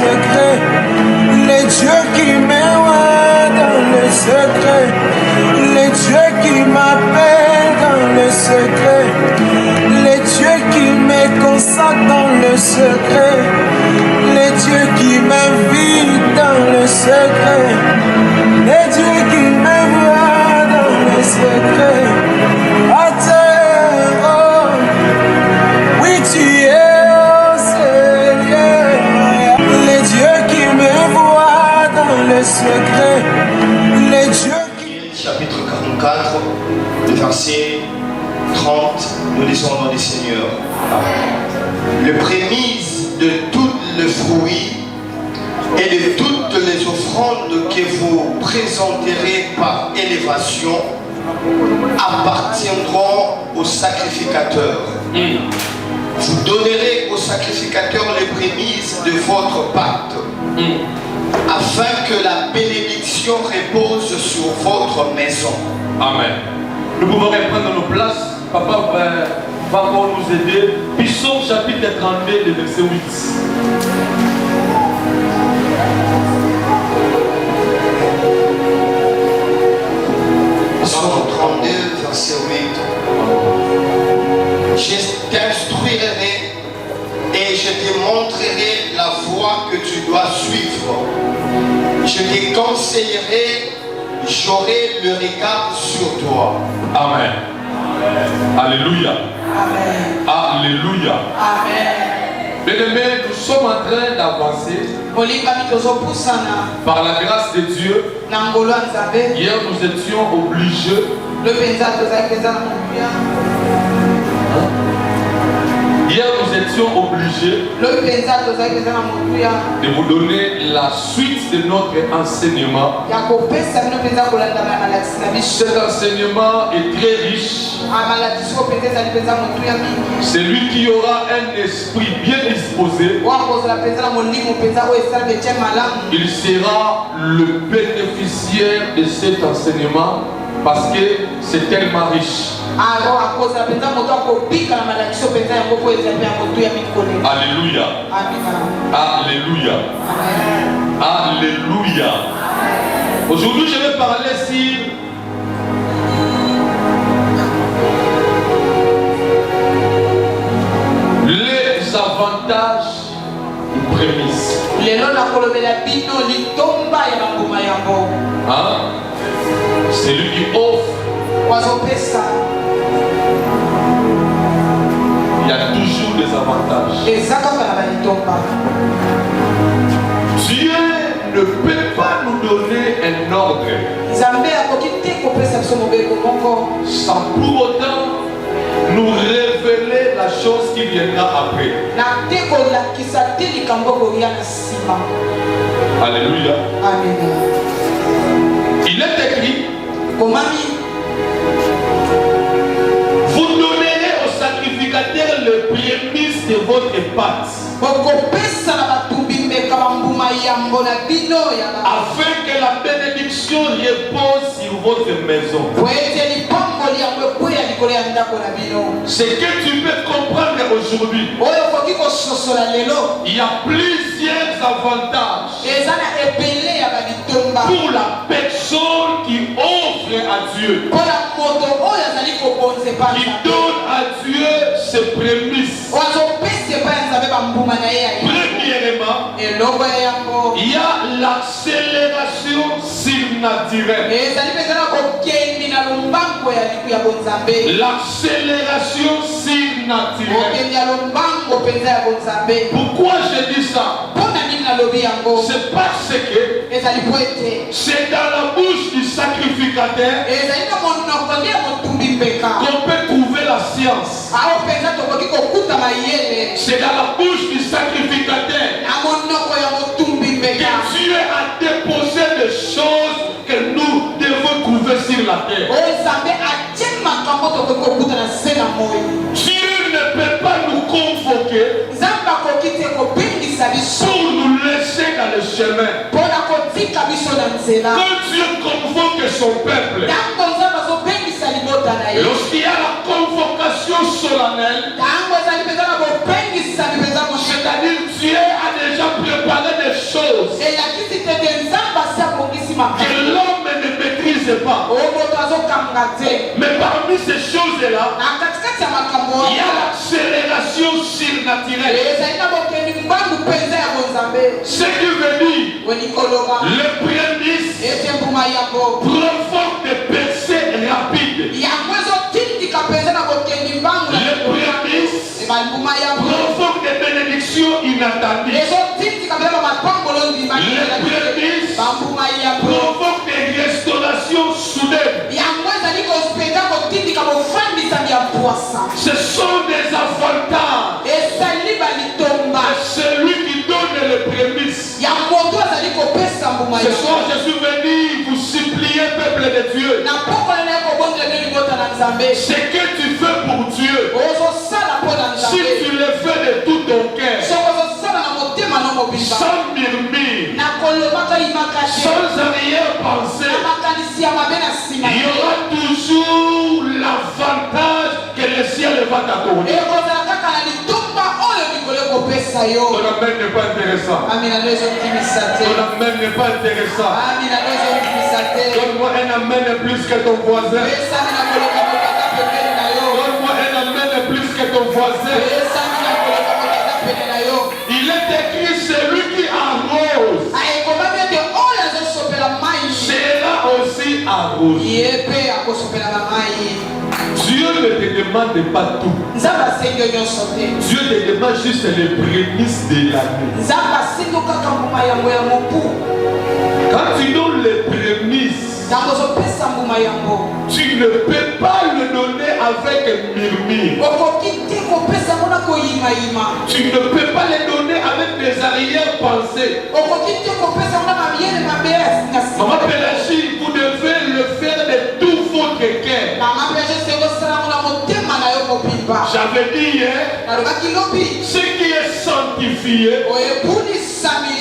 secret, les dieux qui m'envoient dans le secret, les dieux qui m'appellent dans le secret, les dieux qui me consacrent dans le secret, les dieux qui m'invitent dans le secret, les dieux qui m'envoient dans le secret. À terre, oh, oui tu es, oh Seigneur, les dieux qui m'envoient dans le secret, les dieux qui... Chapitre 44, le verset 30, nous lisons au nom du Seigneur. Le prémisse de tout le fruit et de toutes les offrandes que vous présenterez par élévation appartiendront au sacrificateur. Vous donnerez au sacrificateur les prémices de votre pacte, afin que la bénédiction repose sur votre maison. Amen. Nous pouvons reprendre nos places. Papa va encore nous aider. Psaume chapitre 32, le verset 8. Psaume 32, verset 8. Je t'instruirai et je te montrerai la voie que tu dois suivre. Je te conseillerai, j'aurai le regard sur toi. Amen. Alléluia. Amen. Alléluia. Amen. Bien-aimés, nous sommes en train d'avancer par la grâce de Dieu. Hier, nous étions obligés de vous donner la suite de notre enseignement. Cet enseignement est très riche. Celui qui aura un esprit bien disposé, il sera le bénéficiaire de cet enseignement parce que c'est tellement riche. Alléluia. Alléluia. Alléluia. Aujourd'hui, je vais parler sur les avantages ou prémices. Hein? C'est lui qui offre. Il y a toujours des avantages. Dieu ne peut pas nous donner un ordre sans pour autant nous révéler la chose qui viendra après. Alléluia. Il est écrit, vous donnerez au sacrificateur le prémisse de votre pâte, afin que la bénédiction repose sur votre maison. Ce que tu peux comprendre aujourd'hui, il y a plusieurs avantages pour la personne qui offre à Dieu, qui donne à Dieu ses prémices. Premièrement, il y a l'accélération surnaturelle. L'accélération surnaturelle. Pourquoi je dis ça? C'est parce que c'est dans la bouche du sacrificateur qu'on peut trouver la science. C'est dans la bouche du sacrificateur que Dieu a déposé des choses que nous devons trouver sur la terre. Dieu ne peut pas nous convoquer pour nous laisser dans le chemin. Quand Dieu convoque son peuple, lorsqu'il y a la convocation solennelle, c'est-à-dire Dieu a déjà préparé des Mais parmi ces choses-là, il y a l'accélération surnaturelle. Ce qui veut dire, le prémisse provoque des percées rapides. Le prémisse provoque des bénédictions inattendues. Le prémisse provoque des restaurations soudaines. Ce sont des avantages. Celui qui donne le prémisse. Ce soir, je suis venu vous supplier, peuple de Dieu. Ce que tu fais pour Dieu, si tu le fais de tout ton cœur, sans murmure, sans arrière-pensée, il y aura toujours l'avantage que le ciel va t'accorder. Ton amen n'est pas intéressant. Ton amen n'est pas intéressant. Donne-moi un amen plus que ton voisin. Donne-moi un amen plus que ton voisin. Il est écrit celui qui arrose sera aussi arrosé. Dieu ne te demande pas tout. Dieu te demande juste les prémices de l'année. Quand tu donnes les prémices, tu ne peux pas le donner avec murmure. Tu ne peux pas le donner avec des arrière-pensées. Maman Pélagie, vous devez le faire de tout votre cœur. J'avais dit hier, ce qui est sanctifié,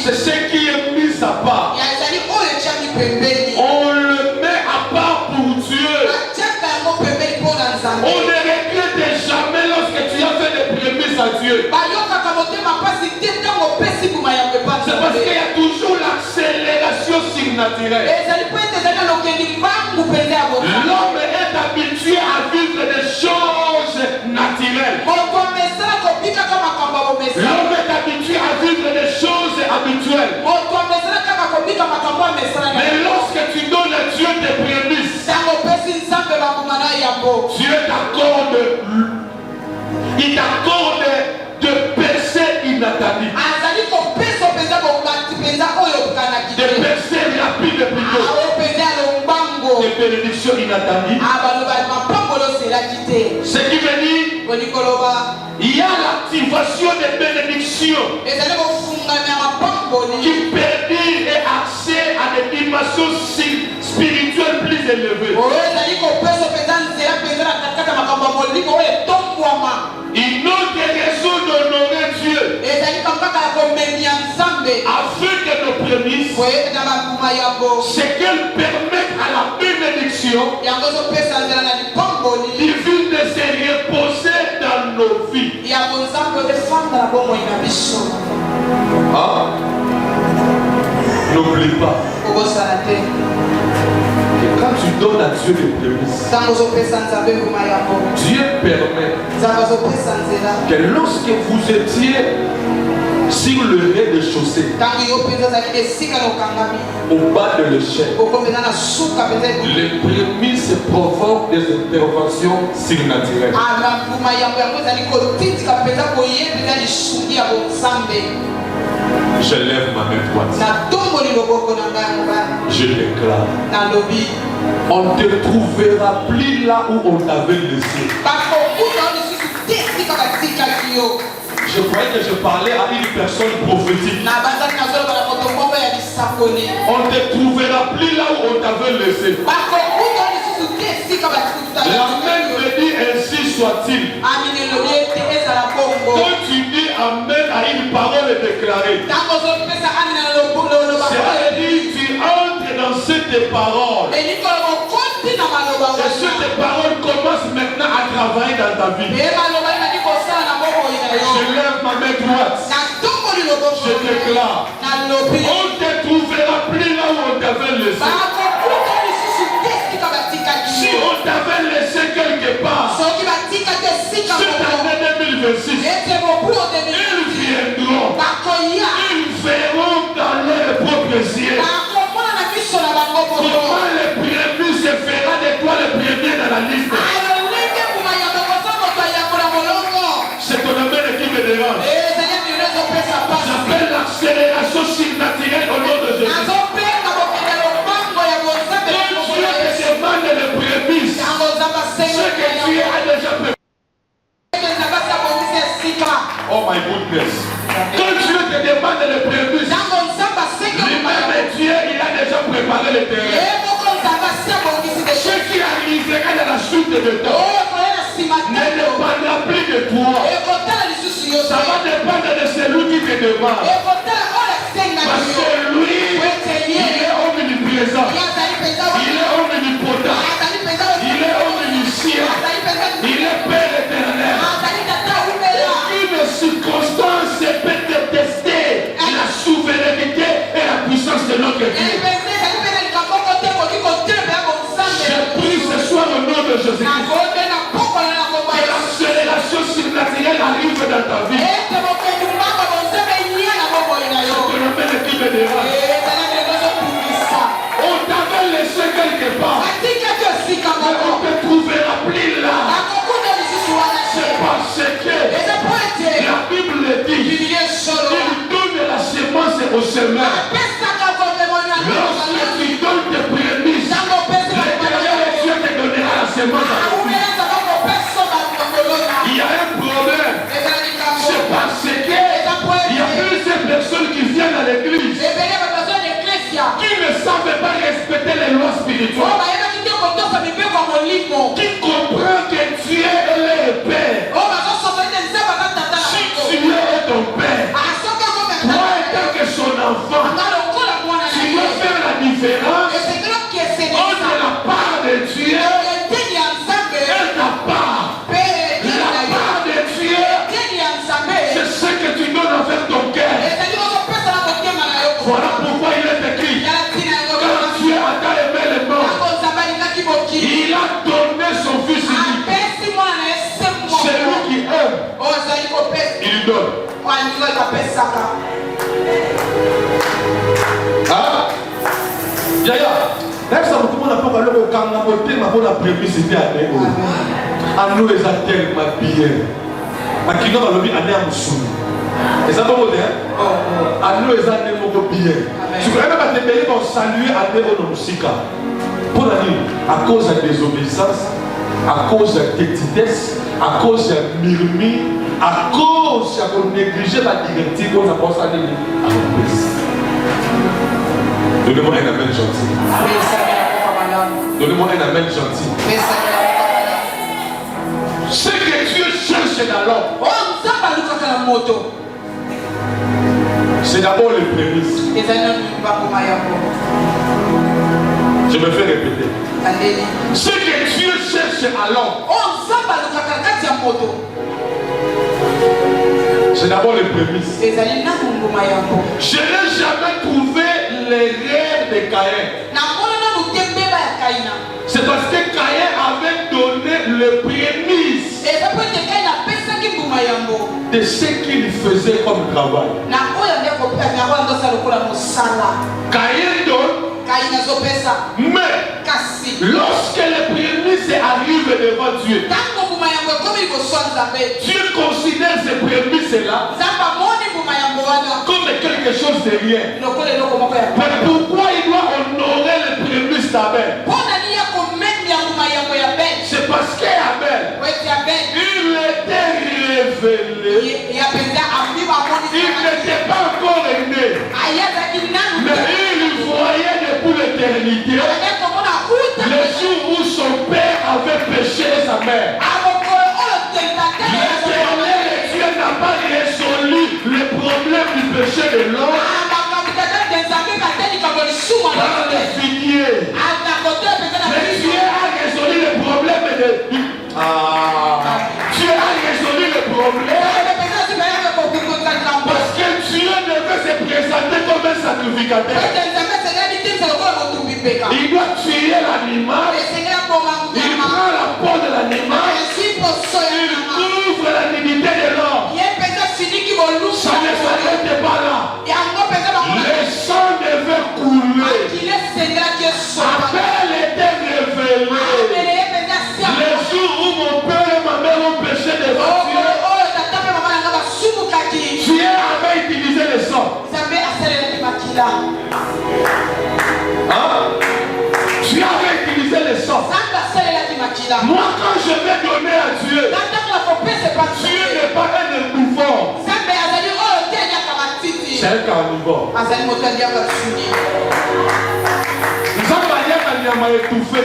c'est ce qui est mis à part. On le met à part pour Dieu. On ne regrette jamais lorsque tu as fait des prémices à Dieu. C'est parce qu'il y a toujours l'accélération surnaturelle. L'homme est habitué à vivre des choses naturelles. L'homme est habitué à vivre des choses habituelles. Mais lorsque tu donnes à Dieu tes prémices, Dieu t'accorde, il t'accorde de percées inattendues. Des percées rapides plutôt. Des bénédictions inattendues. Ce qui veut dire, il y a l'activation des bénédictions qui permet accès à des dimensions spirituelles plus élevées. Une autre raison d'honorer Dieu, afin que nos prémices, c'est qu'elles permettent à la bénédiction divine de se reposer dans nos vies. Ah, n'oublie pas que quand tu donnes à Dieu les prémices, Dieu permet que lorsque vous étiez sur le rez-de-chaussée, au bas de l'échelle, les prémices provoquent des interventions surnaturelles. Je lève ma main droite. Je déclare, on ne te trouvera plus là où on t'avait laissé. Je croyais que je parlais à une personne prophétique. On ne te trouvera plus là où on t'avait laissé. La main me dit ainsi soit-il. Quand tu dis amen à une parole déclarée, c'est-à-dire tu entres dans cette parole. Et cette parole commence maintenant à travailler dans ta vie. Je lève ma main droite. Je déclare, on ne te trouvera plus là où on t'avait laissé. Si on t'a 2026, ils viendront. Ils verront dans leurs propres yeux comment le premier se fera de toi le premier dans la liste. C'est ton amen qui me dérange. J'appelle l'accélération surnaturelle au nom de Jésus. Quand Dieu te demande le prémisse, ce que Dieu a déjà préparé. Oh my goodness. Quand Dieu te demande le prémisse, lui-même Dieu, il a déjà préparé le terrain. Ce qui arrivera dans la suite de temps ne dépendra plus de toi. Ça va dépendre de celui qui te demande. Parce que lui, il est omniprésent. Il est omnipotent. Il est omniscient. Il est Père éternel. Aucune circonstance peut te tester la souveraineté et la puissance de notre Dieu. Je prie ce soir au nom de Jésus-Christ. Que l'accélération surnaturelle arrive dans ta vie. On t'avait laissé quelque part. On ne te trouvera plus là. C'est parce que la Bible dit, il donne la semence au semeur. Lorsque tu donnes tes prémices, l'Éternel Dieu te donnera la semence. Il y a un problème. C'est parce que il y a plusieurs personnes qui viennent à l'église qui ne savent pas respecter les lois spirituelles. Qui comprennent que Dieu est leur Père. Si Dieu est ton Père, toi étant que son enfant, tu dois faire la différence entre la part de Dieu et ta part. La part de Dieu, c'est ce que tu donnes envers ton cœur. Voilà pourquoi il est écrit, quand Dieu a tant aimé le monde, il a donné son fils unique. Celui qui aime, il donne. Ah, Yaya, même ça, tout le monde a pas parlé au Kanga, au thème, avant la prémisse, c'était à Négo. À nous, les attelles, ma bière. À qui nous, on a mis à Néamoussou. Et ça va vous dire, à nous, les attelles, mon bière. Tu peux même te payer pour saluer à Néo-Nomusika. Pour la nuit, à cause de la désobéissance, à cause de la tétitesse, à cause de la murmure, à cause de la négliger la directive, on a pensé à l'église. Donnez-moi un amen gentil. Donnez-moi un amen gentil. Ce que Dieu cherche dans l'homme, c'est d'abord les prémices. Je me fais répéter. Ce que Dieu cherche à l'homme, c'est d'abord les prémices. Je n'ai jamais trouvé l'erreur de Caïn. C'est parce que Caïn avait donné le prémisse de ce qu'il faisait comme travail. Caïn donne, mais lorsque le prémisse arrive devant Dieu, Dieu considère ce prémisse-là comme quelque chose de rien. Mais pourquoi il doit honorer le prémisse d'Abel? C'est parce qu'Abel, il était révélé. Il n'était pas encore né, mais il voyait depuis l'éternité le jour où son père avait péché sa mère. L'éternel Dieu n'a pas résolu le problème du péché de l'homme par le figuier. Mais Dieu a résolu le problème de... Dieu a résolu le problème parce que Dieu devait se présenter comme un sacrificateur. Il doit tuer l'animal. Il prend la peau de l'animal. Il couvre la dignité de Tu avais utilisé les sorts. Moi, quand je vais donner à Dieu, Dieu n'est pas un étouffant. C'est un carnivore. Nous avons dit qu'il y a un étouffé.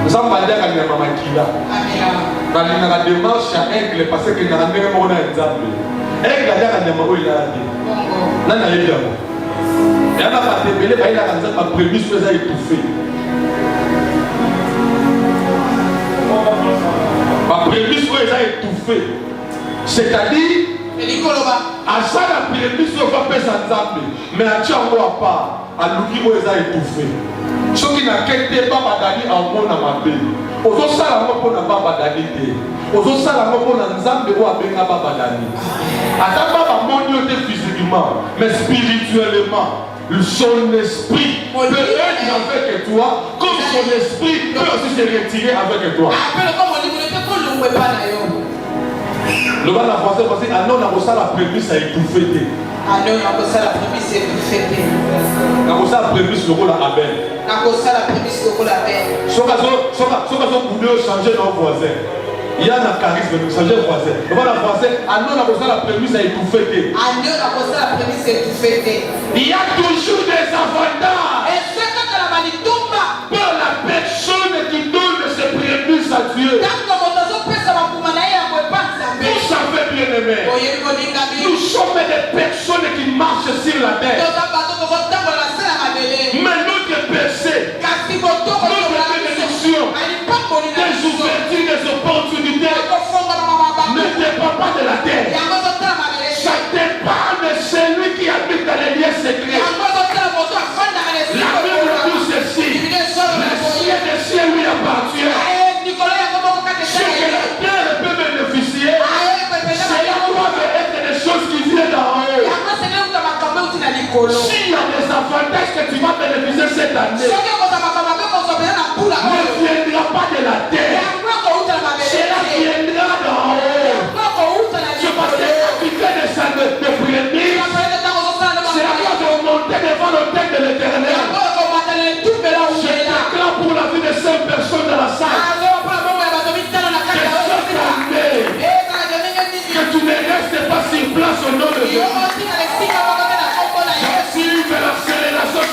Nous avons dit qu'il y a un makila. Dans la démarche, il y a un aigle parce qu'il y a un aigle. Aigle, il y a un aigle. Là, il y a un aigle. Il y a un aigle. Il y a un prémisse qui est étouffé. Ma prémisse qui est étouffée. C'est-à-dire, à ça la prémisse va faire ça ensemble. Mais à Tchango à part, à l'outil qui est étouffé. Ce qui n'a qu'été pas badani en mon amabé. Ozo sala mo pona baba badani te. Ozo sala mo pona nzambe wa benga baba badani. Ata baba monio te physiquement, mais spirituellement. Son esprit peut être avec toi, comme son esprit peut aussi se retirer avec toi. Le bas de la français, parce que ah non, on a la prémisse à étouffer. Ah non, on a la prémisse à étouffer. On a la prémisse le rôle à Abel. On a la prémisse le rôle à Abel. Si on a changer nos voisins, il y a un charisme, changer les voisins. Le bas de la français, ah non, on a la prémisse à étouffer. Ah non, on a la prémisse à étouffer. Il y a toujours des avantages. Et c'est quand la manitomba pour la personne qui donne ses prémices à Dieu. Vous savez bien aimé, nous sommes des personnes qui marchent sur la terre. Mais notre péché, notre bénédiction, des ouvertures, des opportunités ne dépend pas de la terre. Ça dépend de celui qui habite dans les lieux secrets. La Bible dit ceci, le ciel des cieux lui appartient. Ce que la terre peut bénéficier, cela doit être des choses qui viennent d'en haut. S'il y a des avantages que tu vas bénéficier cette année, ne viendra pas de la terre. Cela viendra d'en haut. C'est parce que tu fais des prémices, cela doit te monter devant le tête de l'Éternel. Je déclare pour la vie de 5 personnes dans la salle. Que tu ne restes pas sur place au nom de Dieu. J'active l'accélération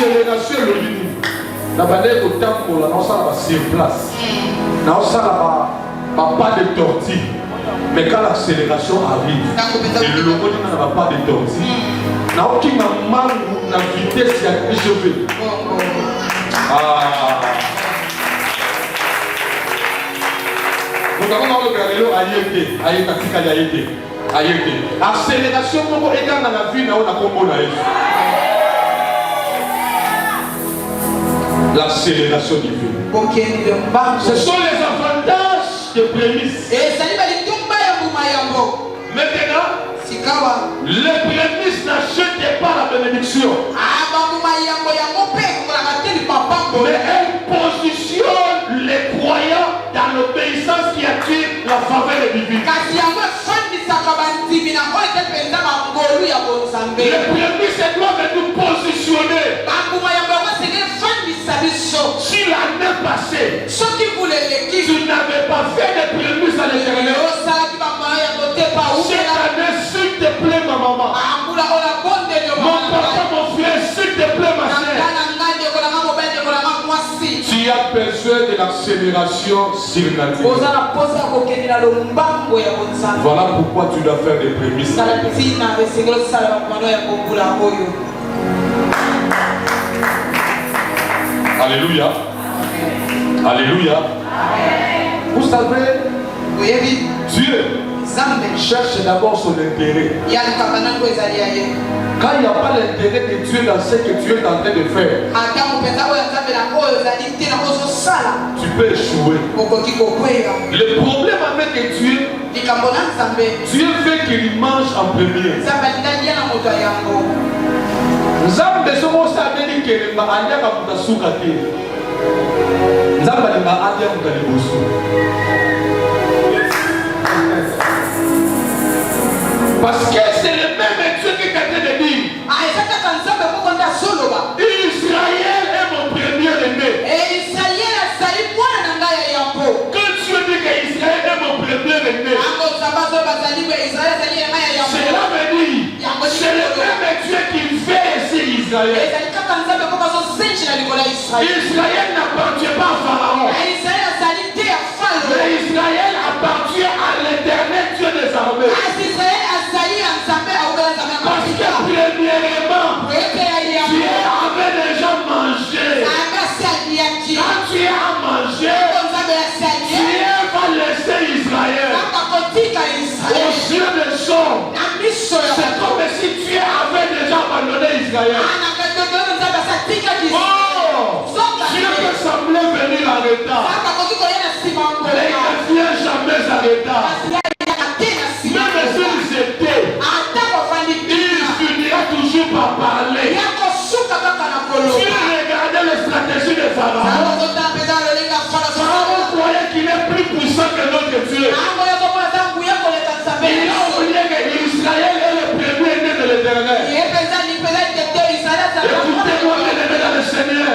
accélération le lit. La balai au temps pour la non ça va sur place. Non ça va pas de tortue. Mais quand l'accélération arrive, et le logo n'a pas de tortue. Non qui m'a mal la vitesse à échauffé. Nous avons le galileo aïe. Accélération pour également dans la vie n'a pas combo na l'accélération divine. Ce sont les avantages de prémices. Maintenant, les prémices n'achètent pas la bénédiction. Mais elles positionnent les croyants dans l'obéissance qui attire la faveur divine. Les prémices doivent nous positionner. Si l'année passée, tu n'avais pas fait de prémices à l'Éternel, cette année, s'il te plaît, ma maman, mon papa, mon frère, s'il te plaît, ma soeur, tu as besoin de l'accélération surnaturelle. Voilà pourquoi tu dois faire des prémices. Alléluia. Alléluia. Vous savez, Dieu cherche d'abord son intérêt. Quand il n'y a pas l'intérêt de Dieu dans ce que tu es en train de faire, tu peux échouer. Le problème avec Dieu, Dieu veut qu'il mange en premier. Nzambe somo sabeli kelema aliaka mutasuka te. Nzambe alinga alia mutaliboso. Parce que c'est le même Dieu qui est en train de dire. Israël est mon premier aimé. Quand Dieu dit qu'Israël est mon premier aimé, cela veut dire c'est le même Dieu qui fait ici Israël. Israël n'appartient pas à Pharaon. Mais Israël appartient à l'éternel Dieu des armées. Parce que premièrement, Dieu avait déjà mangé. Quand tu as mangé, Dieu va laisser Israël aux yeux des hommes. C'est comme si Dieu avait déjà abandonné Israël. Dieu peut sembler venir en retard, mais il ne vient jamais en retard. Même s'il s'était, il finira toujours par parler. Tu regardais les stratégies de Pharaon. Pharaon croyait qu'il est plus puissant que notre Dieu. Il a oublié que Israël est le premier né de l'Éternel. Écoutez-moi, bien-aimés dans le Seigneur.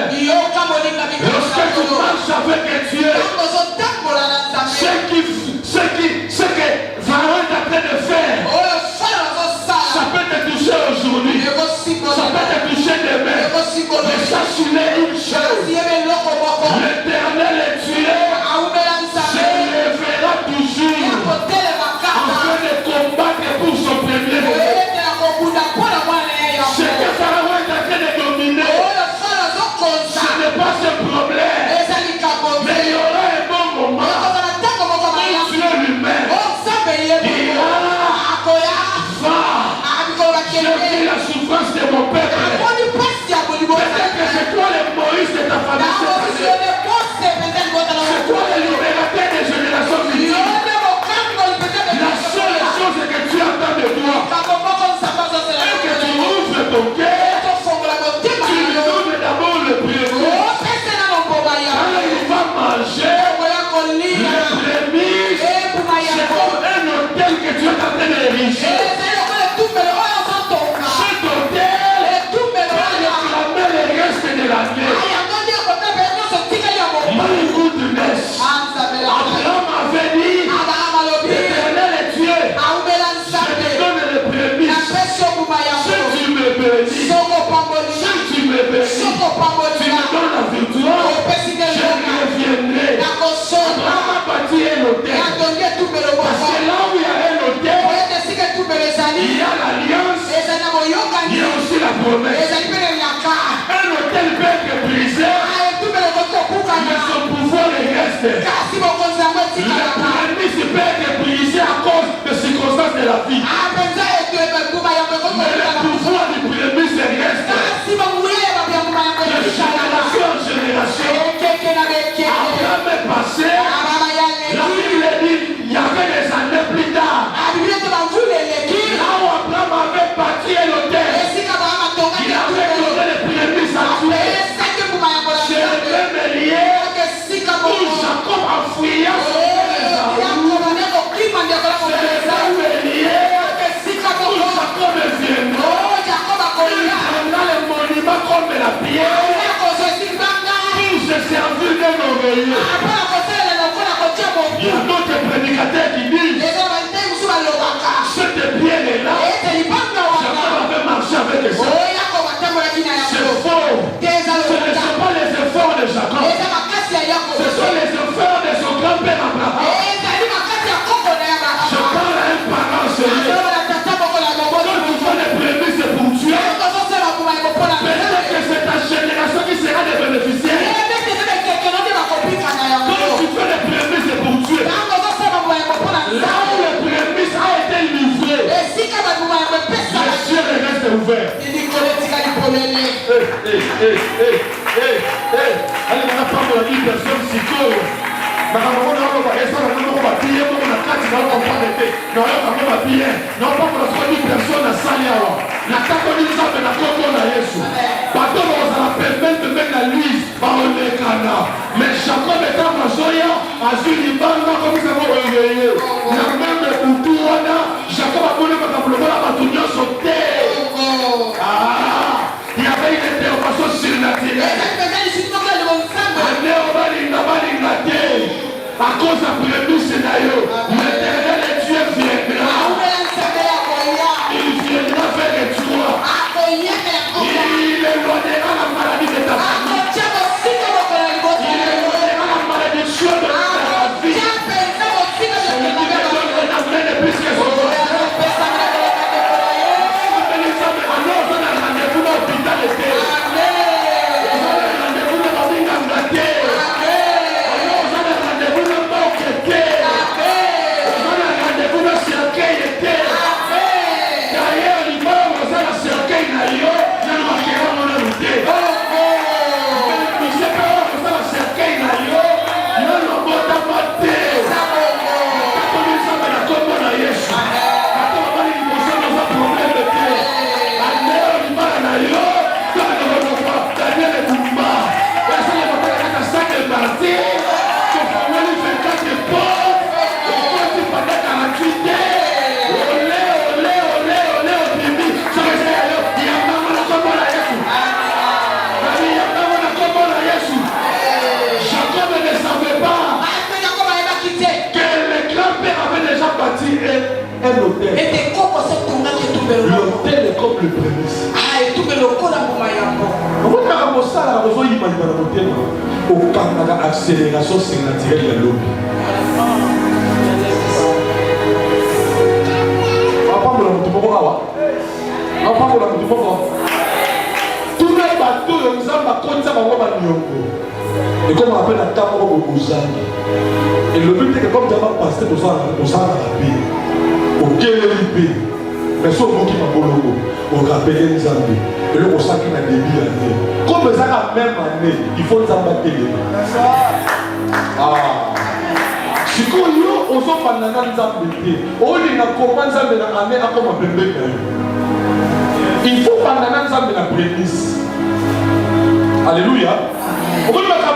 Lorsque tu marches avec Dieu, ce que Pharaon est en train de faire, ça peut te toucher aujourd'hui, ça peut te toucher demain. Mais sache-le une chose, l'Éternel est Dieu, se lèvera toujours afin de combattre pour son premier rôle. Ce que Pharaon est en train de dominer, ce n'est pas ce problème, mais il y aura un bon moment où Dieu lui-même dira, va, j'ai pris la souffrance de mon peuple. Peut-être que c'est toi le Moïse de ta famille. C'est toi le libérateur des générations futures. La seule chose que tu attends de toi, c'est que tu ouvres ton cœur, tu lui donnes d'abord le premier. Quand il va manger, le premier, c'est comme un hôtel que tu es en train d'ériger. Cet hôtel réclamait le reste de l'année. My goodness. Abraham avait dit, l'Éternel est Dieu. Je te donne le prémices. Si tu me bénis, si tu me bénis, tu me donnes la victoire, je reviendrai. Abraham a bâti un hôtel. Parce que là où il y a un hôtel, il y a l'alliance, il y a aussi la promesse. Un hôtel peut être brisé, mais son pouvoir reste. Le prémisse peut être brisé à cause de circonstances de la vie. Mais le pouvoir du prémisse reste. De génération en génération. Abraham est passé. La Bible dit, il y avait des années plus tard. Là où Abraham avait bâti un hôtel, il avait donné les prémices à Dieu. C'est le même lien où Jacob a fouillé son frère Esaü. C'est le même lien où Jacob est venu. Il prendra le monument comme la pierre pour se servir d'un oreiller. Il y a d'autres prédicateurs qui disent cette pierre est là. Jacob avait marché avec les hommes. C'est faux. Ce ne sont pas les efforts de Jacob. Ce sont les efforts de son grand-père Abraham. Je parle à un parent sérieux. Quand tu vois les prémices pour Dieu, peut-être que c'est ta génération qui sera des bénéficiaires. Quand tu fais les prémices pour Dieu, Allez, on a pas de la vie, personne s'y colle. On a pas de la personne à Saliawa. Na takoni nzambe na kombo na Yesu. Bato bazala pembeni na lui baonekana. Mais Jacob eta mazoya azwi libanga komisa ngo oyeye. Na meme utu wana Jacob abone bakablokola bato nyonso te. Il y avait une intervention surnaturelle. À cause de la prémisse, l'éternel est Dieu viendra. Il viendra faire toi. Il éloignera la maladie de ta famille. Il éloignera la malédiction de ta vie. L'hôtel est comme le prémisse. Accélération surnaturelle de l'eau. Tous les bateaux, ils ont et comme on appelle la table au Bouzani. Et le but est que comme tu vas passer pour ça, la paix. Au KLP. Mais sauf qui m'a bologo. Au rappel des amis. Et le Bouzani qui n'a début l'année. Comme ça la même année, il faut les abattre. Si on a il faut prendre la prémisse. Alléluia. On va la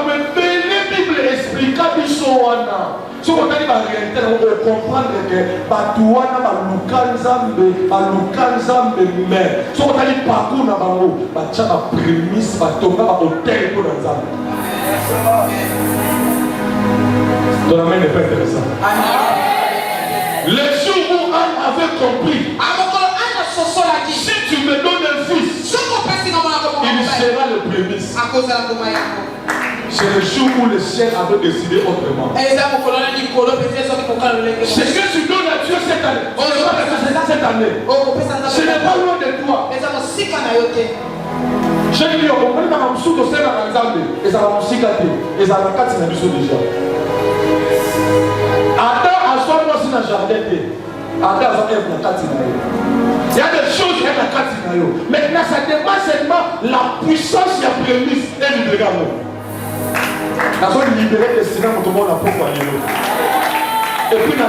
Bible explique à Bissoana. Si on a dit la réalité, on va comprendre que Batouana, Baloukanzambe, mais si on a dit parcours, on va la prémisse, on va tomber au hôtel pour la Zambie. Dans la main n'est pas intéressant. Le jour où Anne avait compris, si tu me donnes un fils, il sera le prémisse. C'est le jour où le ciel avait décidé autrement. Ce que tu donnes à Dieu cette année, cette année, ce n'est pas loin de toi. Je dis, on comprend que je suis dans la Zambie, et ça va me cicater, et ça va me casser la mission déjà. Attends, à soi, moi, c'est dans le jardin. Attends, à soi, il y a des choses qui sont dans la Katinayo. Maintenant, ça dépend seulement la puissance qui a prémisse et du dégât. La zone libérée destinée à tout le monde à pourquoi. Et puis, on a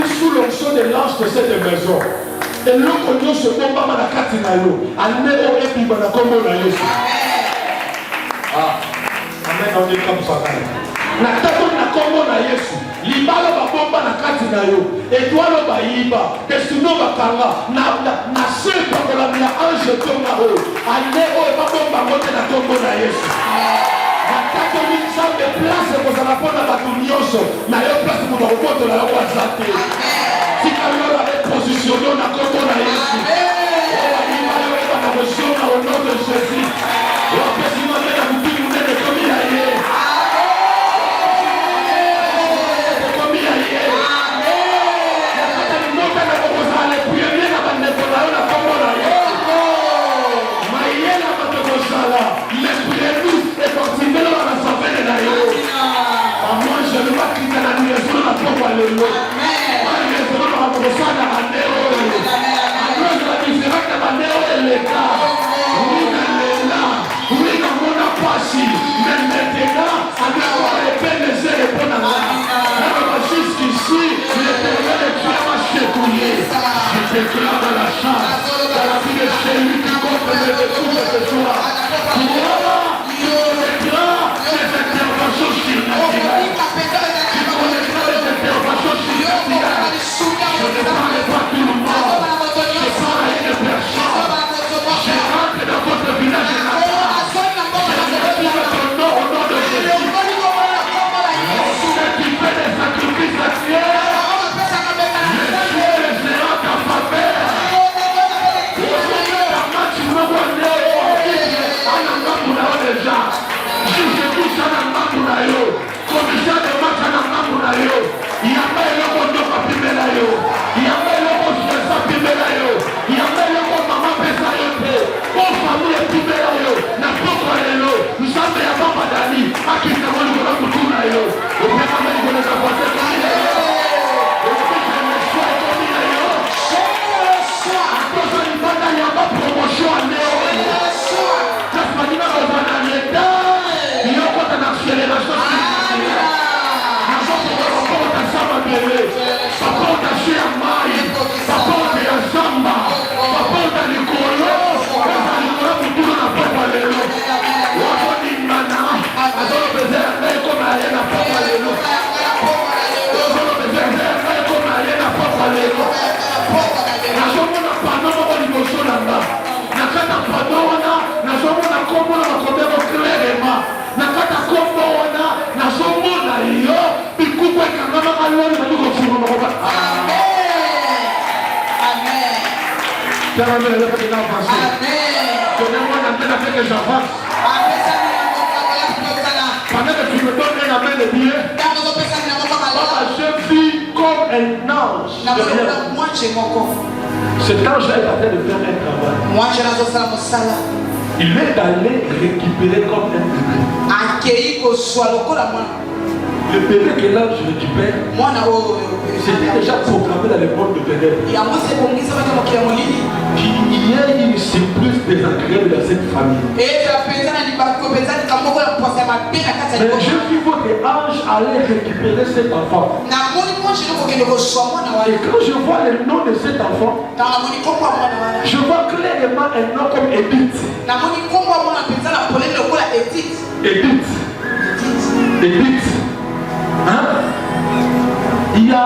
sous l'onction de l'ange de cette maison. Et l'eau qu'on nous se tombe à la Katinayo. Amen. On est comme ça. Nataka na kombo na Yesu libalo babomba na kati na yo etwalo bayiba kesino bakanga na sepa kola na ange tonga o ane o babomba mote na kombo na Yesu nataka ni sambe place ko za pona batu nyonso na yo place ko bakoto la yo wazate sikalo la positionner na kombo na Yesu o bayiba yo ba na position au nom de Jésus o pesima na mutu ne de komia ye moi je ne vais pas quitter la déclare dans la chambre, dans la vie de celui qui compte le retour de ce soir. Voilà, tu connaîtras les interventions surnaturelles. Tu connaîtras les interventions surnaturelles. Je ne parle pas tout le monde. Je parle à une personne. Je rentre dans votre village et la pendant que tu me donnes un amen de bien, je vis comme un ange. Cet ange est en train de faire un travail. Il est allé récupérer comme un bébé. Le bébé que l'ange récupère, c'était déjà programmé dans le monde de ténèbres. Qu'il y ait une surprise désagréable dans cette famille. Mais je vis votre ange aller récupérer cet enfant. Et quand je vois le nom de cet enfant, je vois clairement un nom comme Edith. Edith. Hein? Il y a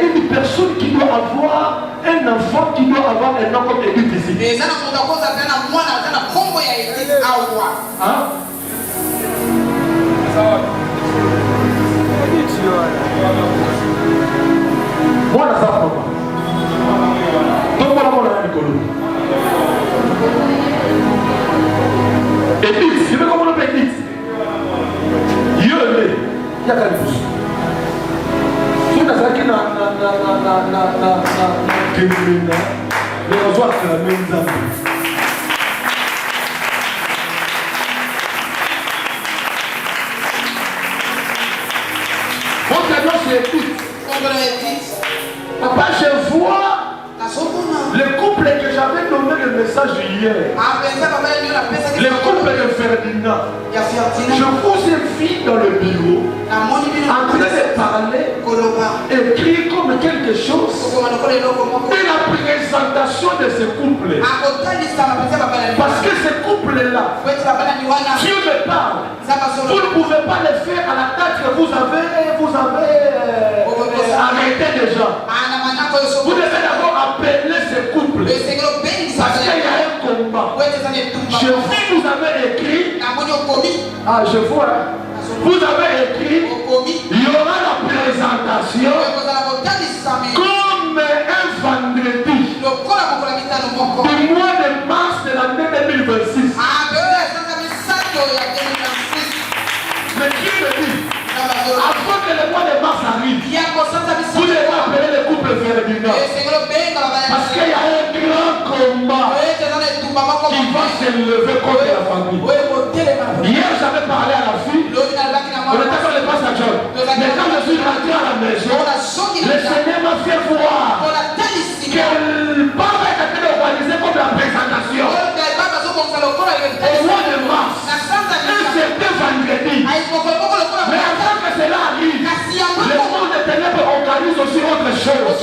une personne qui doit avoir un enfant qui doit avoir un nom comme Edith ici. Hein? Moi, la femme, papa. Donc, voilà, mon ami Nicolo. Edith, je veux comment on appelle Edith. Il y a quelque chose. Si on a ça qui n'a papa, je vois le couple que j'avais donné le message hier. Le couple de Ferdinand. Je vous ai vu dans le bureau en train de parler, écrire comme quelque chose et la présentation de ce couple. Parce que ce couple-là, Dieu me parle. Vous ne pouvez pas le faire à la date que vous avez arrêté déjà. Vous devez d'abord appeler ce couple. Parce qu'il y a un combat. Je vois, vous avez écrit. Ah, je vois. Vous avez écrit. Il y aura la présentation comme un vendredi du mois de mars de l'année 2026. Mais Dieu me dit, avant que le mois de mars arrive, vous devez appeler le couple Ferdinand. Parce qu'il y a un grand combat qui va s'élever contre la famille. Hier, j'avais parlé à la fille. On était dans le passage. Mais quand je suis rentré à la maison, le Seigneur m'a fait voir qu'elle va être organisée comme la présentation au mois de mars. C'était vendredi. Mais avant que cela arrive, le monde des ténèbres organise aussi autre chose.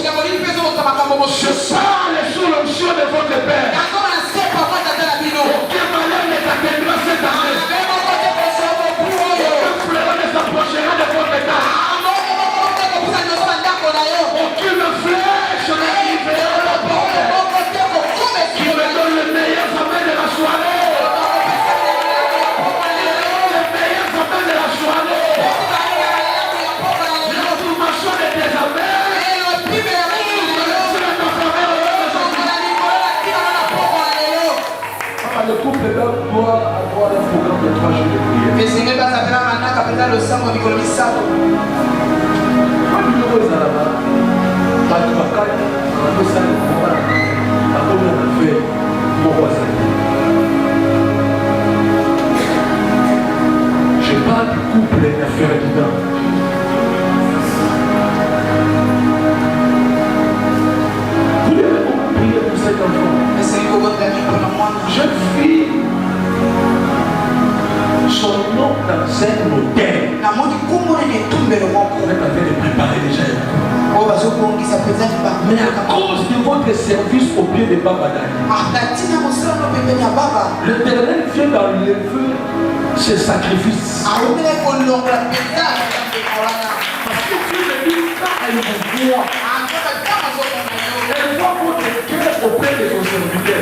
Pesa le sang au mikolo misato. Je parle du couple et d'affaires dedans. Vous devez beaucoup prier pour cet enfant. Jeune fille, son nom dans un hôtel. On est en train de préparer déjà. Mais à cause de votre service au pied de Baba Dani, l'Éternel vient d'enlever ce sacrifice. Parce que Dieu me dit quand elle vous voit, elle voit votre cœur auprès de son serviteur.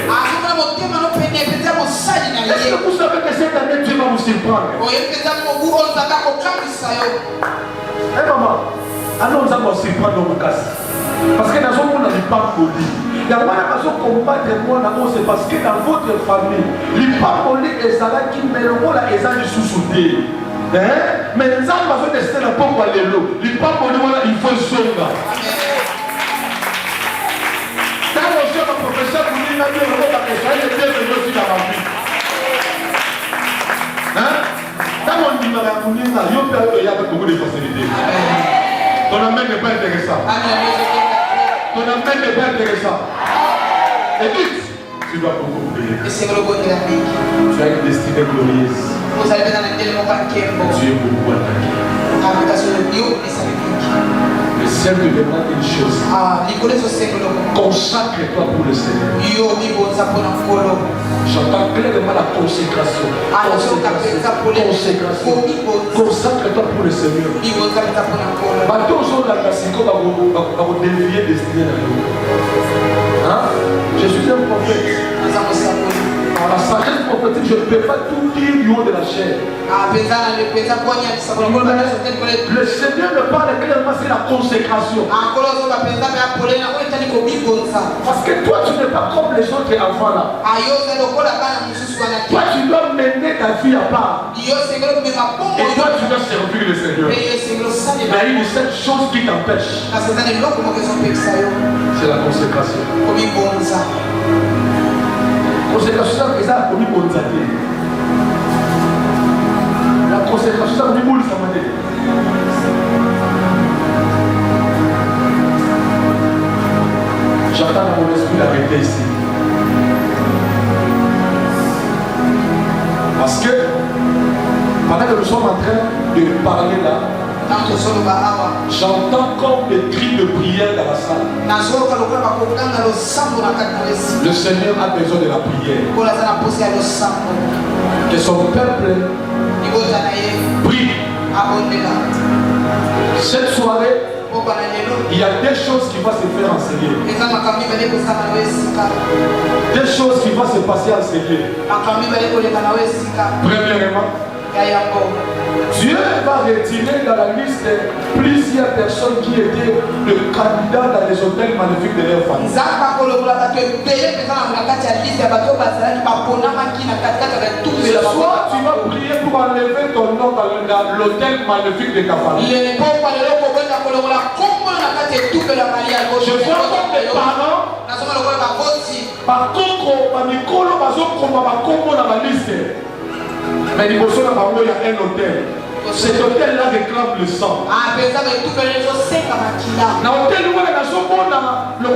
Est-ce que vous savez que cette année Dieu va vous surprendre? Eh maman, alors nous allons surprendre nos cas. Parce que dans ce monde, on n'a pas poli. Il y a pas de combattre moi d'abord, c'est parce que dans votre famille, les pas poli et ça là qui met le mot là et ça du sous-souté. Mais les gens vont tester la pompe à l'élo. Les pas poli voilà, il faut songa. Quand le chef de professeur vous dit n'a bien le la question, il est bienvenu aussi dans ma vie. Quand on dit dans la commune, il y a beaucoup de facilités. Ton amène n'est pas intéressant. Ton amène n'est pas intéressant. Et vite, tu dois beaucoup prier. Tu as une destinée glorieuse. Tu es beaucoup attaqué. Le Seigneur te demande une chose. Consacre-toi pour le Seigneur. J'entends clairement la consécration. Consacre-toi pour le Seigneur. Bateau sur la classique, on va dévier destinée dans l'eau. Je suis un prophète. Dans la sagesse prophétique, je ne peux pas tout dire du haut de la chair. Le Seigneur me parle clairement, c'est la consécration. Parce que toi, tu n'es pas comme les autres enfants là. Toi, tu dois mener ta vie à part. Et toi, tu dois servir le Seigneur. Mais il y a une seule chose qui t'empêche. C'est la consécration. Consécration, c'est ça pour lui bonzater. La consécration, c'est pour lui boule ça m'a dit. J'entends dans mon esprit l'arrêter ici. Parce que pendant que nous sommes en train de parler là, j'entends comme des cris de prière dans la salle. Le Seigneur a besoin de la prière. Que son peuple prie. Cette soirée, il y a des choses qui vont se faire enseigner. Des choses qui vont se passer enseigner. Premièrement, Dieu va retirer dans la liste plusieurs personnes qui étaient le candidat dans les hôtels magnifiques de leur famille. Ce soir, tu vas prier pour enlever ton nom dans l'hôtel magnifique de ta famille. Je vois comme des parents, par contre, mais il y a un hôtel. Cet hôtel-là réclame le sang. Dans l'hôtel, nous avons le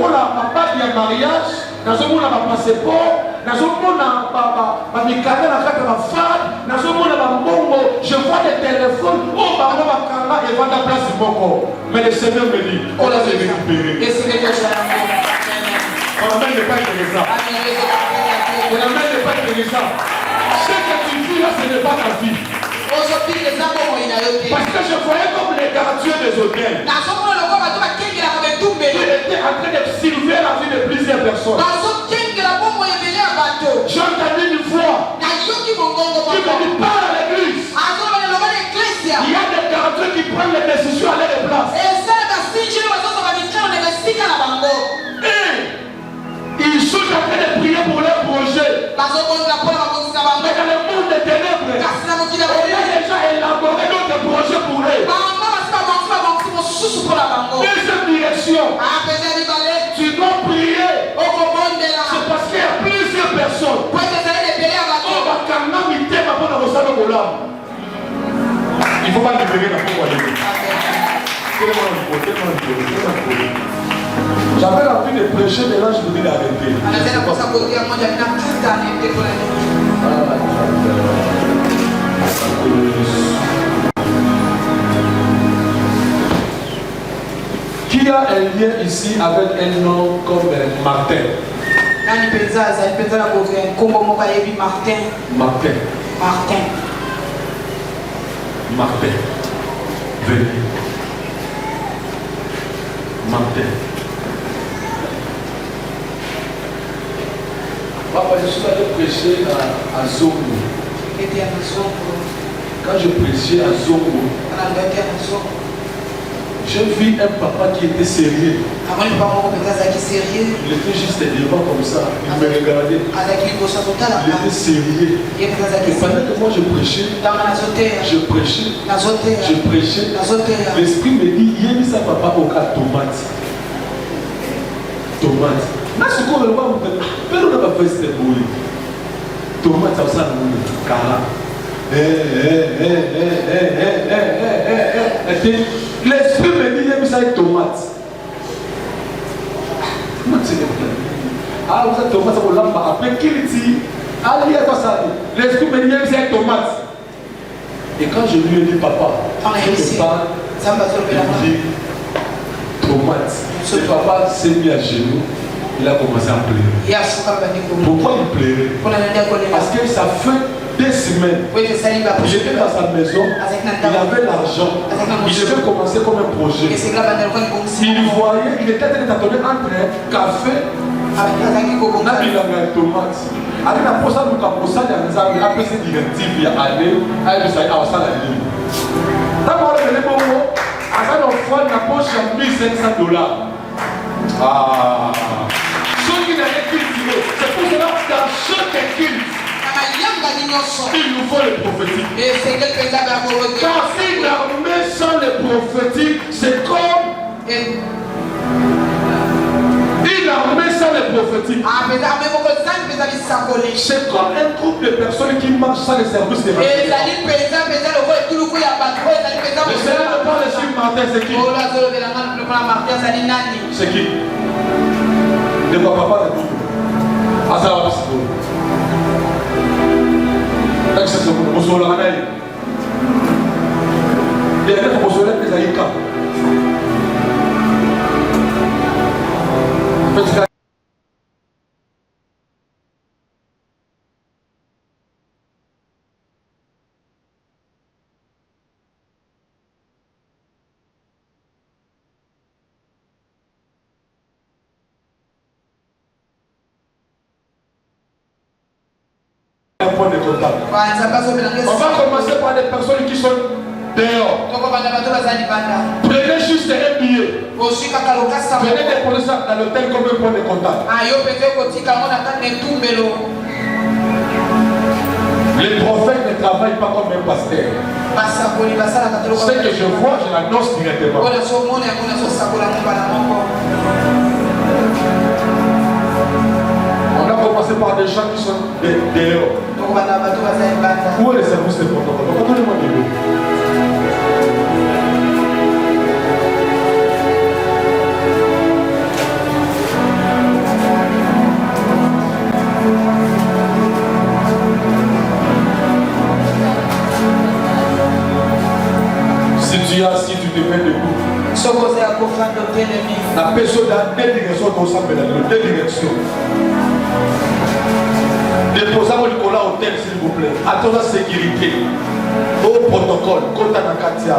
bague de mariage, nous avons le passeport, nous avons le je vois des téléphones, mais le Seigneur me dit, on va les récupérer. On n'amène pas intéressant. On n'amène pas intéressant. Ce que tu vis là, ce n'est pas ta vie. Parce que je voyais comme les gardiens des hôtels. Il était en train de silver la vie de plusieurs personnes. J'ai entendu une voix qui me dit pas à l'église. Il y a des gardiens qui prennent les décisions à leur place. Ils sont en train de prier pour leur projet. Mais dans le monde des ténèbres, on a déjà élaboré notre projet. Il ne faut pas libérer la pauvre. J'avais envie de prêcher, mais là je me dis d'arrêter. Qui a un lien ici avec un nom comme Martin? Martin. Venez. Martin. Papa, je suis allé prêcher à Zongo. Quand je prêchais à Zongo, j'ai vu un papa qui était sérieux. Il était juste devant comme ça. Il me regardait. Il était sérieux. Et pendant que moi je prêchais, l'esprit me dit, il y a mis ça papa au cas tomate. Tomate. Là, ce qu'on veut voir, mais on n'a pas fait cette boule. Tomate, ça va car l'esprit me dit, il y a mis ça avec tomate. Ah, vous êtes tomate, ça vous l'a pas. Après, qui dit, ah, il y a quoi ça? L'esprit me dit, il y a mis ça avec tomate. Et quand je lui ai dit, papa, je te parle, il me dit, tomate. Ce papa s'est mis à genoux. Il a commencé à pleurer. Pourquoi il pleurait? Parce que ça fait des semaines. Il était dans sa maison, il avait l'argent. Il devait commencer comme un projet. Il voyait, il était attendu entre un café et tomate. Avec la posa de Kaposa, il a appelé cette directive, il a allé, il a dit ça, il a ligne. D'abord, il a dit, à ça, on fois, il a poche $1,500. Ah! C'est pour cela que dans chaque culte, il nous faut le prophétique. Car si l'armée sans le prophétique, c'est comme une armée sans le prophétique. C'est comme un groupe de personnes qui marchent sans le service de renseignement. Le Seigneur me parle sur Martin, c'est qui? C'est qui? De quoi papa de tout. Azara Psico. Excellent. Bonsoir la reine. Il y a des bonsoir les aïka. Un point de contact. On va commencer par des personnes qui sont dehors. Prenez juste un billet. Venez déposer ça dans l'hôtel comme un point de contact. Les prophètes ne travaillent pas comme un pasteur. Ce que je vois, je l'annonce directement. On a commencé par des gens qui sont dehors. Où est le service de protocole? Donnez-moi de l'eau. Si tu as, si tu te mets debout, la personne dans deux directions qu'on s'appelle deux directions. Déposez-moi le cola hôtel s'il vous plaît. Attends la sécurité. Au protocole, contact à Katia.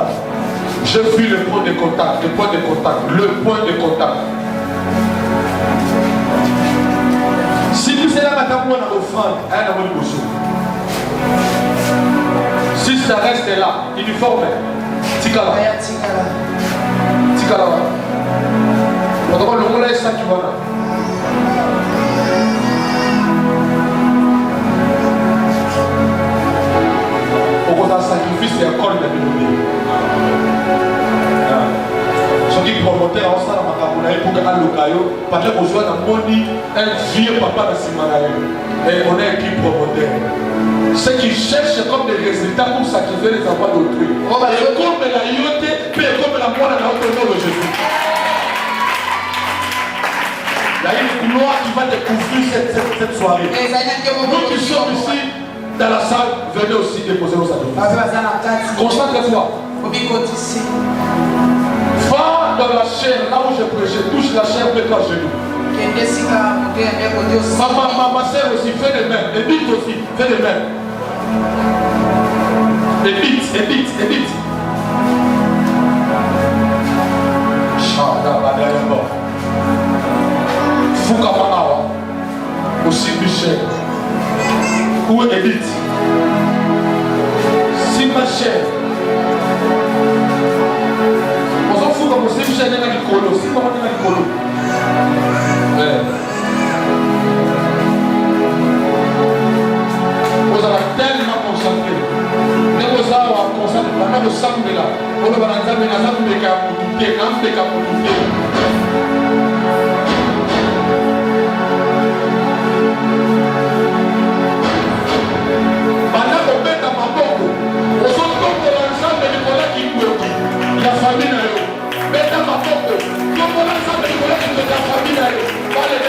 Je fuis le point de contact, le point de contact, le point de contact. Si vous êtes là maintenant, on a offrande, si ça reste là, uniforme, Tikala. Tikala. Protocole, le mot là est ça qui va là. Un sacrifice et un col de l'humanité. Ce qui promotait en salle à Makamoulaye pour que Alokayo, parce que vous avez un vieux papa de Simanaï. Et on est qui promotait. Ceux qui cherchent comme des résultats pour sacrifier les enfants d'autrui. Et comme la yote, puis comme la moelle dans le nom de Jésus. Il y a une gloire qui va découvrir cette soirée. Nous qui sommes ici dans la salle, venez aussi déposer nos sacrifices. Concentre-toi. Va dans la chair, là où je prêchais, touche la chair, mets-toi à genoux. Ma soeur aussi, fais les mêmes. Évite aussi, fais les mêmes. Évite. Foukamanawa, aussi Michel. Où est Évite? Si ma chère. On s'en fout comme si Michel est dans le colo. Si maman est dans le colo. Vous allez tellement concentré. Ne vous allez concentrer. Pendant le sang de là. On va entendre les gens de Kamouté. Pendant qu'on met dans ma boko, on se tombe dans l'ensemble de Nicolas qui est la famille. Mais dans ma boko, comme on l'ensemble de Nicolas qui est la famille. Allez,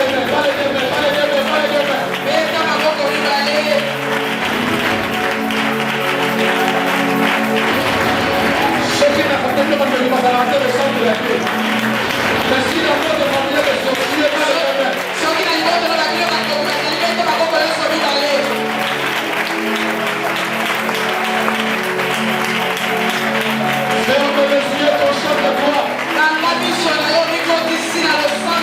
mais dans ma boko, il va aller. Ce qui n'a pas été demandé, il va s'arrêter le sang de la vie. Mais si la mort de famille est sortie, ce qui n'a pas été demandé, il va s'arrêter ma boko, il va aller. Ferme les yeux, concentre-toi. La mission est au niveau d'ici, dans le sang.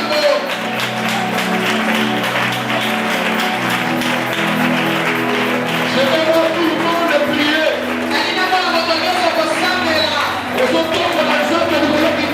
Je vais voir tout le monde prier. On se tombe dans la jambe de Nicolas qui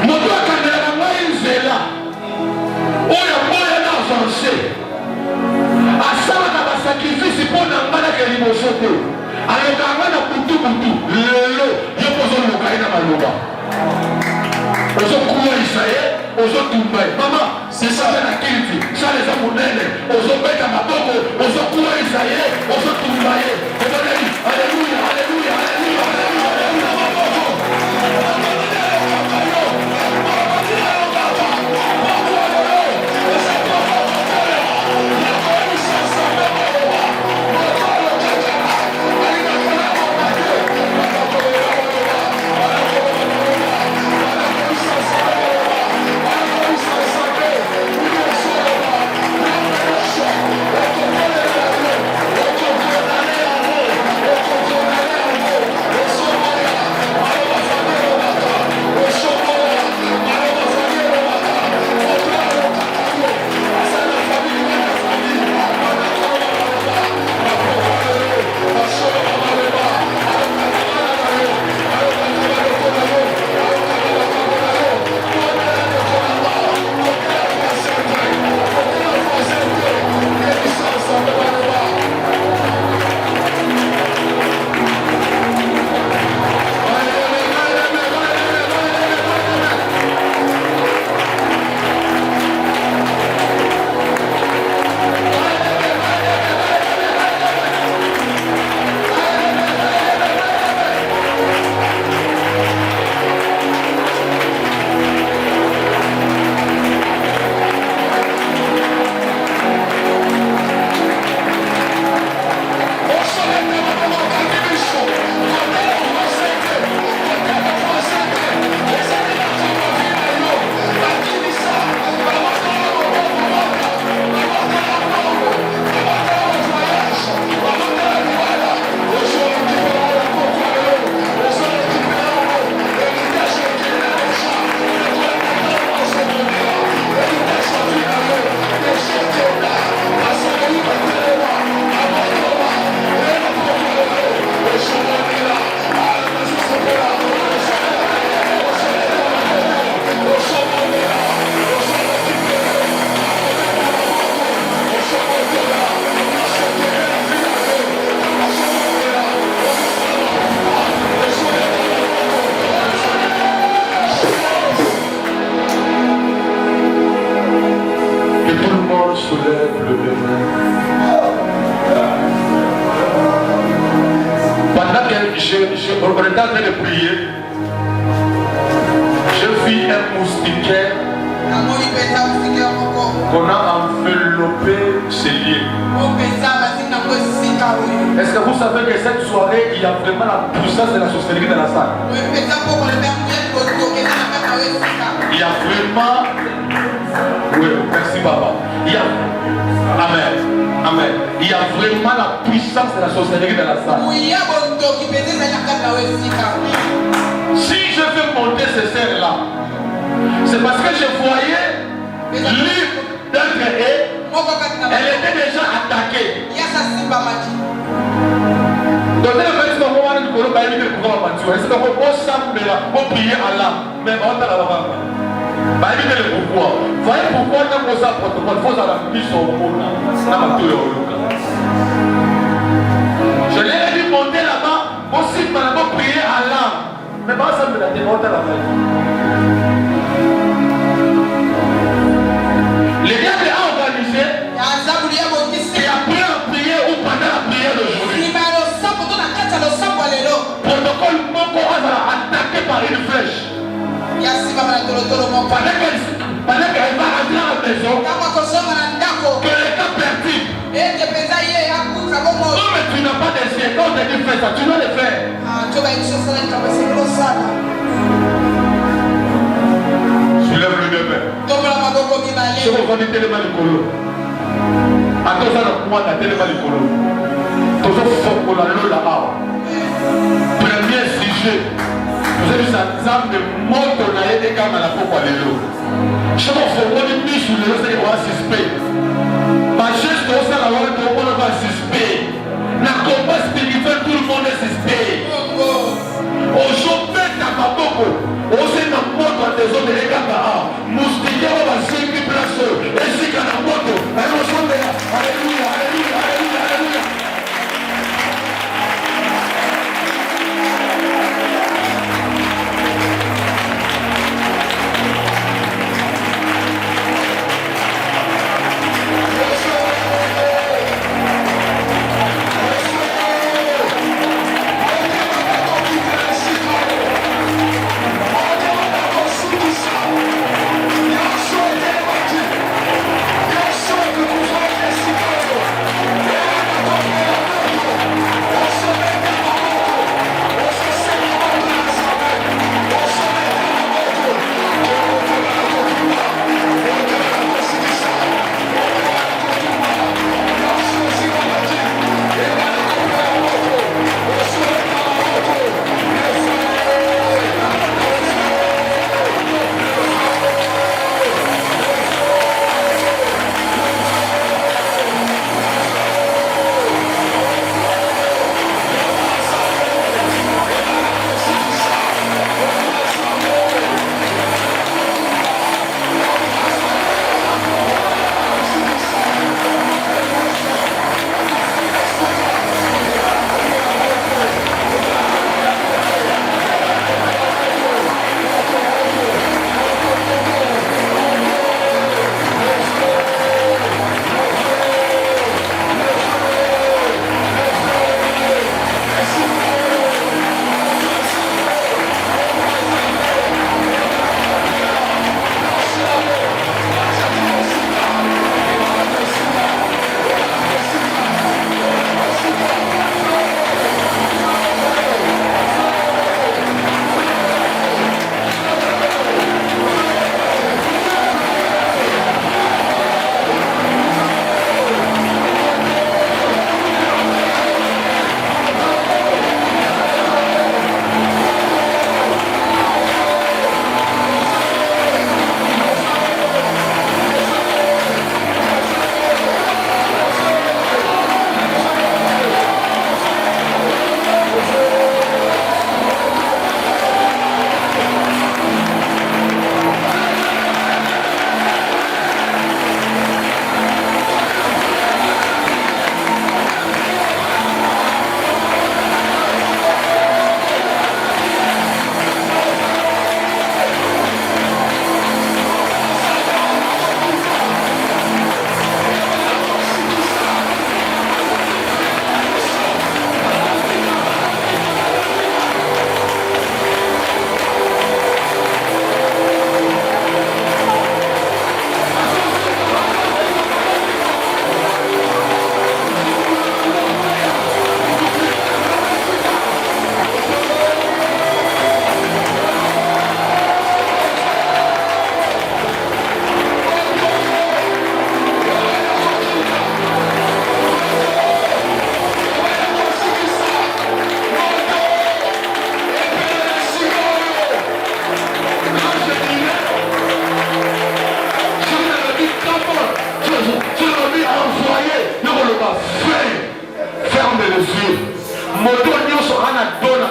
Moto akandela ngai nzela oyo moya na avance asalaka basakrifisi mpo na nganaka liboso te alokanga na butu lelo yo kozoloka ye na maloba ozokuwaisa ye ozotumba ye mama sesaka na kiliti sala eza monene ozobeta maboko ozokuwaisa ye ozotumba ye omoneli aleluya aleluya aleluya aleluya aleluya maboko on est en train de prier. Je vis un moustiquaire qu'on a enveloppé ses liens. Est-ce que vous savez que cette soirée, il y a vraiment la puissance de la sorcellerie dans la salle? Il y a vraiment... Oui, merci Papa. Il y a... Amen. Amen. Il y a vraiment la puissance de la sorcellerie dans la salle. Si je veux monter ces serres-là, c'est parce que je voyais l'une d'entre elles, elle était déjà attaquée. Donc, elle va dire qu'on va nous prier est-ce qu'on peut prier Allah? Mais on va pourquoi? Voyez pourquoi nous avons ça protocole, il faut avoir mis son mot là. Je l'ai dit monter là-bas, aussi pour prier Allah. Mais pas ça me l'a démonté là-bas. Les diables a organisé et après la prière ou pendant la prière d'aujourd'hui. Protocole Moko a attaqué par une flèche. Pendant qu'elle va rentrer à la maison, que l'état perturbe. Non mais tu n'as pas d'essai, quand on t'a dit fais ça, tu dois le faire. Soulève le deux mains. Je vais vous dire tellement de colo. Attends ça dans moi, t'as tellement de colo. Toujours fort pour la loi là-bas. Premier sujet. Vous avez vu ça, exemple de mort qu'on a été comme à la peau pour les lots. Je vais vous dire que sur le lot, c'est qu'on va suspect. Ma chaise, comme ça, on va suspect. La combat spirituel, tout le monde est suspect.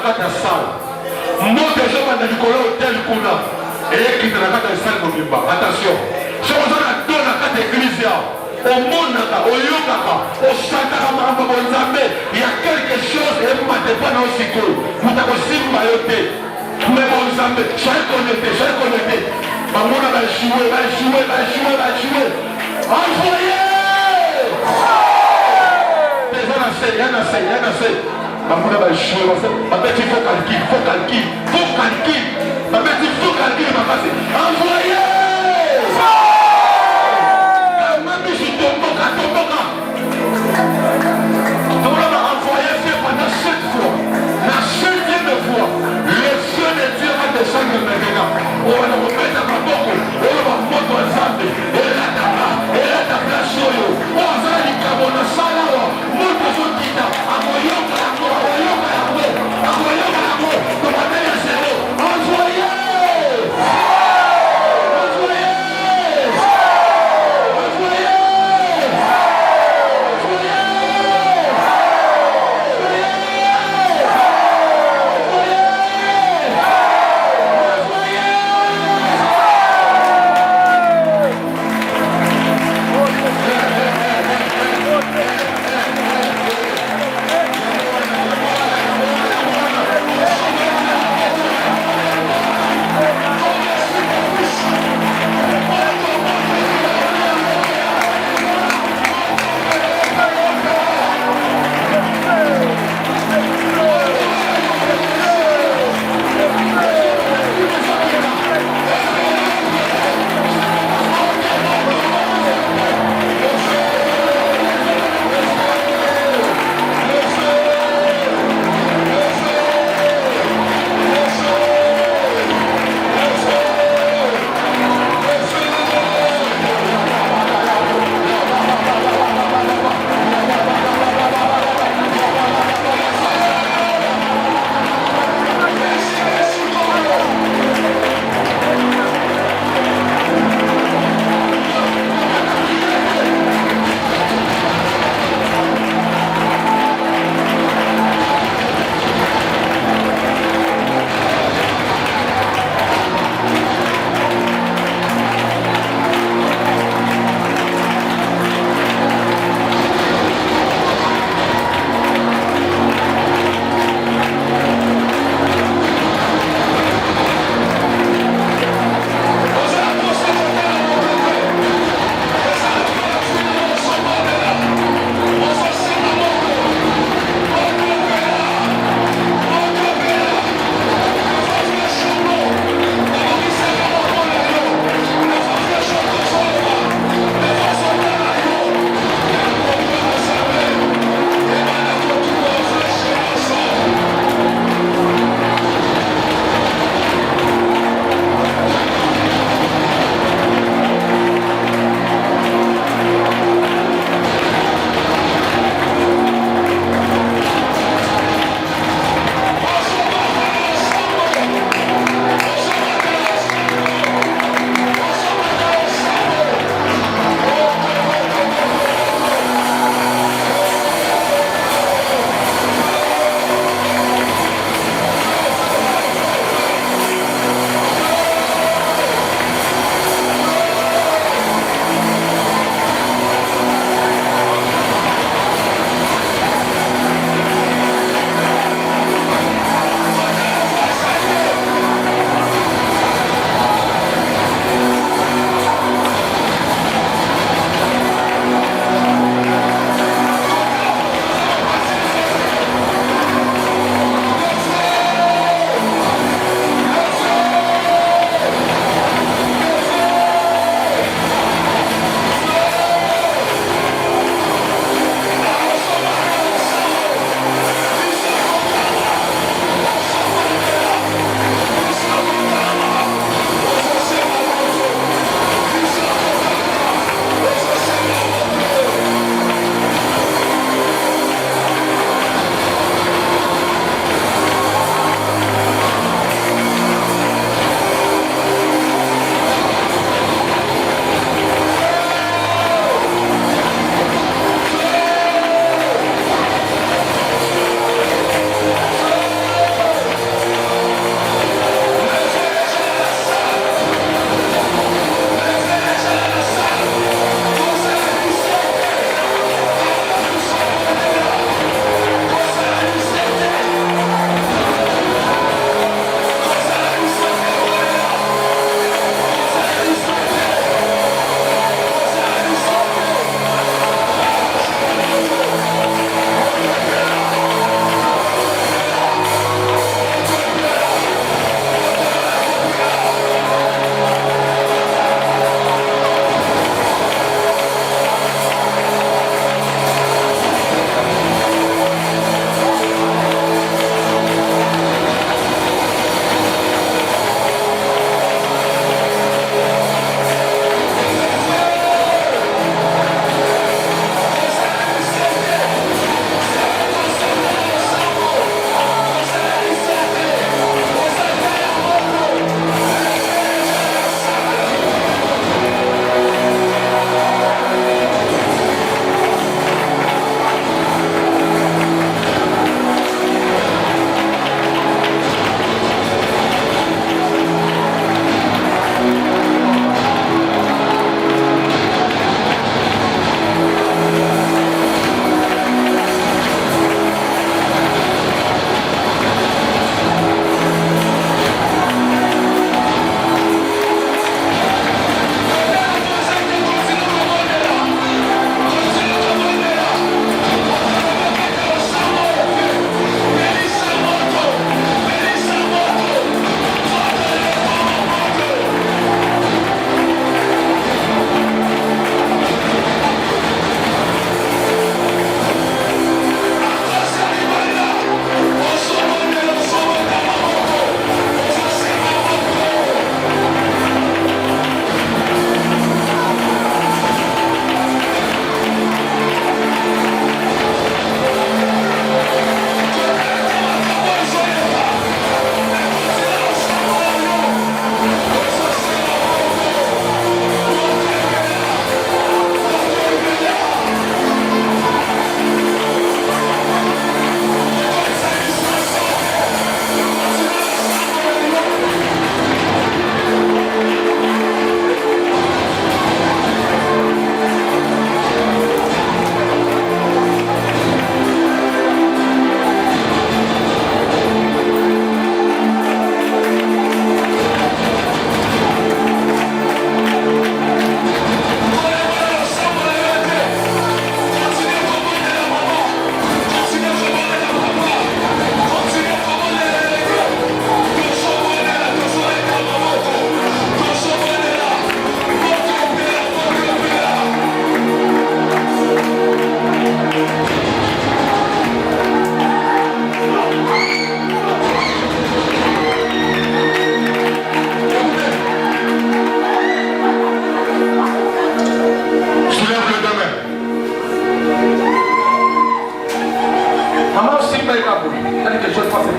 kati ya sale moto ezobanda likolo hotel kuna eyekita na kati ya sale mobimba. Attention, soki oza na do na kati ya eglise yawo omonaka oyokaka osantaka makambo ya bonzambe ya quelque chose emata epa na yo sikoyo moto akosimba yo te. Mais bonzambe soyez connecté, soyez connecté. Bamona baéchoué, baéchoué, baéchoué, baéchoué. Envoyez! Y'en a assez. Bamona baéchoué, babeti faut calcul, faut calcul, faut calcul. Babeti faut calcul, babasi. Envoyez! Mami, je tomboka. Donc là, on va envoyer fait pendant 7 fois. La 7e fois, le feu de Dieu va descendre maintenant. On va nous mettre à Maboko, on va monter en Zambie, et là, ta place, on va faire les cabons, on va monter sur le guitare, à Moyoka, on va aller à zéro. Envoyez! Envoyez!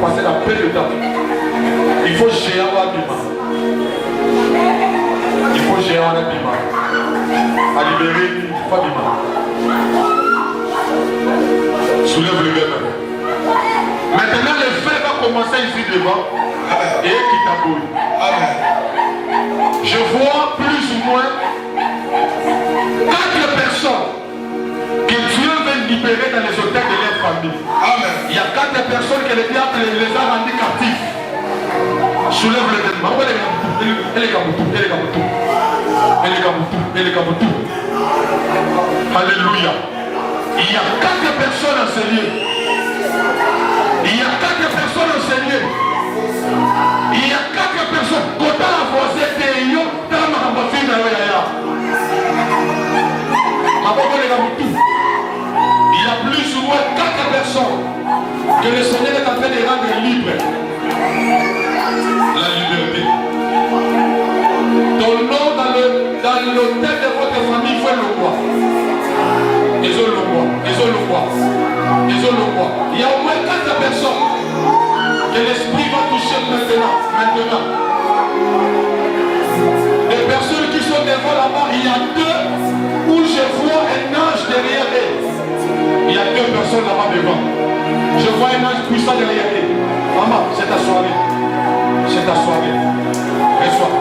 passer la paix de temps. Il faut gérer un bima. Il faut gérer un bima. À libérer, il faut bima. Soulève le gars. Maintenant, le feu va commencer ici devant. Et qui t'abouille. Je vois plus ou moins 4 personnes que Dieu veut libérer dans les hôtels de leur famille. Amen. Il y a 4 personnes que le diable les a rendus captifs. Soulève le démon. Alléluia. Il y a 4 personnes en ce lieu. Il y a 4 personnes en ce lieu. Il y a 4 personnes. Quand on a avancé, il y a plus ou moins 4 personnes que le Seigneur est en train de rendre libres. La liberté. Ton nom dans l'hôtel de votre famille, il faut le voir. Il y a au moins 4 personnes que l'esprit va toucher maintenant. Les personnes qui sont devant là-bas, il y a 2 où je vois un ange derrière eux. Il y a 2 personnes là-bas devant. Je vois un ange puissant derrière eux. Maman, c'est ta soirée. C'est ta soirée. Reçois.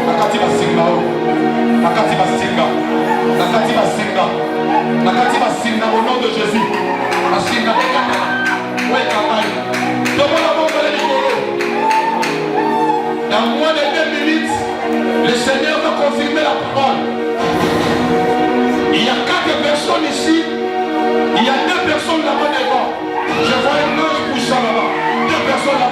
Nakati basinga. Au nom de Jésus. Basinga. Ouais, campagne. Demande la bombe de l'Écolo. Dans moins de 2 minutes, le Seigneur va confirmer la parole. Il y a 4 personnes ici. Il y a 2 personnes là-bas devant. Je vois un ange poussant là-bas. 2 personnes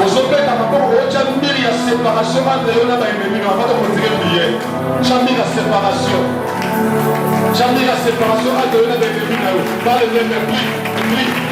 ozobeta maboko otya mbiri ya séparation entre yo na baememino afata kotike priere tya mbiri ya séparation tya mbiri ya séparation entre yo na baememino yo baleleme pli